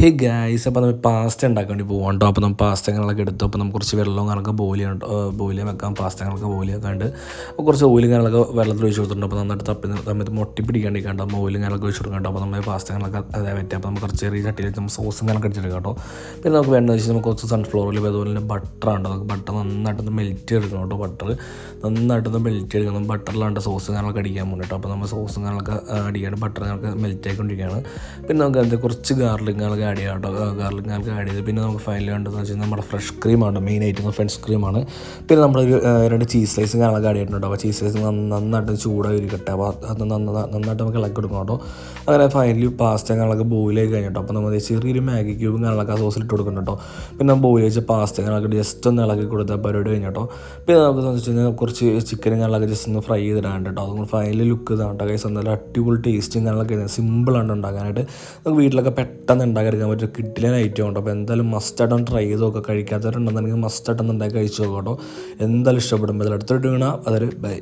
Hey guys, അപ്പോൾ നമ്മൾ pasta ഉണ്ടാക്കാൻ വേണ്ടി പോകാം കേട്ടോ. അപ്പോൾ നമ്മൾ പാസ്തകളൊക്കെ എടുത്തു. അപ്പോൾ നമുക്ക് കുറച്ച് വെള്ളവും കണക്ക് ബോയിൽ വെക്കാം. പാസ്തകളൊക്കെ ബോയിൽ വെക്കാണ്ട് അപ്പോൾ കുറച്ച് ഓയിലും കാര്യങ്ങളൊക്കെ വെള്ളത്തിൽ ഒഴിച്ച് കൊടുത്തിട്ടുണ്ട്. അപ്പോൾ നന്നായിട്ട് സമയത്ത് മുട്ടി പിടിക്കാണ്ടിരിക്കാണ്ട് നമ്മൾ ഓയിലും കാര്യങ്ങളൊക്കെ ഒഴിച്ച് കൊടുക്കാം. അപ്പോൾ നമ്മൾ പാസ്തകളൊക്കെ അതേ പറ്റുക. അപ്പോൾ നമുക്ക് കുറച്ച് ചെറിയ ചട്ടിയിൽ നമ്മൾ സോസും കാര്യങ്ങളൊക്കെ അടിച്ചെടുക്കാം കേട്ടോ. പിന്നെ നമുക്ക് വേണ്ടതെന്ന് വെച്ചാൽ നമുക്ക് കുറച്ച് സൺഫ്ലവർ ഓയിൽ, അതുപോലെ തന്നെ ബട്ടറാണ്. നമുക്ക് ബട്ടർ നന്നായിട്ടൊന്ന് മെൽറ്റ് എടുക്കണം കേട്ടോ. ബട്ടർ നന്നായിട്ടൊന്ന് മെൽറ്റ് എടുക്കണം. ബട്ടറിലാണ്ട് സോസ് കാര്യങ്ങളൊക്കെ അടിക്കാൻ പോകും കേട്ടോ. അപ്പോൾ നമ്മൾ സോസും കാര്യങ്ങളൊക്കെ അടിക്കാണ്ട് ബട്ടർ കാര്യങ്ങളൊക്കെ മെൽറ്റ് ആയിക്കൊണ്ടിരിക്കുകയാണ്. പിന്നെ നമുക്ക് അതിൻ്റെ കുറച്ച് ഗാർലിക് കാര്യങ്ങളൊക്കെ ആഡ് ചെയ്യാം കേട്ടോ. ഗാർലിക് കാര്യങ്ങളൊക്കെ ആഡ് ചെയ്ത് പിന്നെ നമുക്ക് ഫൈനൽ വേണ്ടതെന്ന് വെച്ചാൽ നമ്മുടെ ഫ്രഷ് ക്രീമാണ് മെയിൻ ആയിട്ട്. ഫ്രഷ് ക്രീമാണ്. പിന്നെ നമ്മളൊരു 2 ചീസ് സ്ലൈസും കാര്യങ്ങളൊക്കെ ആഡ് ചെയ്തിട്ടുണ്ട്. അപ്പോൾ ചീസ് സ്ലൈസ് നന്നായിട്ട് ചൂടായി ഇരിക്കട്ടെ. അപ്പോൾ അത് നന്നായിട്ട് നമുക്ക് ഇളക്കി കൊടുക്കണം കേട്ടോ. അങ്ങനെ ഫൈനലി പാസ്ത കാര്യങ്ങളൊക്കെ ബോയിലായി കഴിഞ്ഞിട്ടോ. അപ്പോൾ നമ്മൾ ചെറിയൊരു മാഗി ക്യൂബും കാര്യങ്ങളൊക്കെ ആ സോസിലിട്ട് കൊടുക്കണം കേട്ടോ. പിന്നെ ബോയിൽ വെച്ച് പാസ്ത കാര്യങ്ങളൊക്കെ ജസ്റ്റ് ഒന്ന് ഇളക്കി കൊടുത്താൽ പരിപാടി കഴിഞ്ഞിട്ടോ. പിന്നെ നമുക്ക് വെച്ച് കഴിഞ്ഞാൽ കുറച്ച് ചിക്കനും കാര്യങ്ങളൊക്കെ ജസ്റ്റ് ഒന്ന് ഫ്രൈ ചെയ്തിടാണ്ട് കേട്ടോ. അതുകൊണ്ട് ഫൈനലി ലുക്ക് ഇതാണ് കേട്ടോ. കൈസ് നല്ല അടിപൊളി ടേസ്റ്റും കാര്യങ്ങളൊക്കെ സിമ്പിളാണ് ഉണ്ടാക്കാനായിട്ട്. നമുക്ക് വീട്ടിലൊക്കെ പെട്ടെന്ന് ഉണ്ടാക്കിയെടുക്കാൻ പറ്റും. കിട്ടില്ല ഐറ്റം ഉണ്ടോ. അപ്പോൾ എന്തായാലും മസ്റ്റായിട്ടൊന്ന് ട്രൈ ചെയ്ത് നോക്കുക. കഴിക്കാത്തവരുണ്ടെന്നുണ്ടെങ്കിൽ മസ്റ്റായിട്ടൊന്ന് ഉണ്ടാക്കി കഴിച്ച് നോക്കാം കേട്ടോ. എന്തായാലും ഇഷ്ടപ്പെടുമ്പോൾ അതിൽ അടുത്തോട്ട് വീണാൽ അതൊരു ബൈ.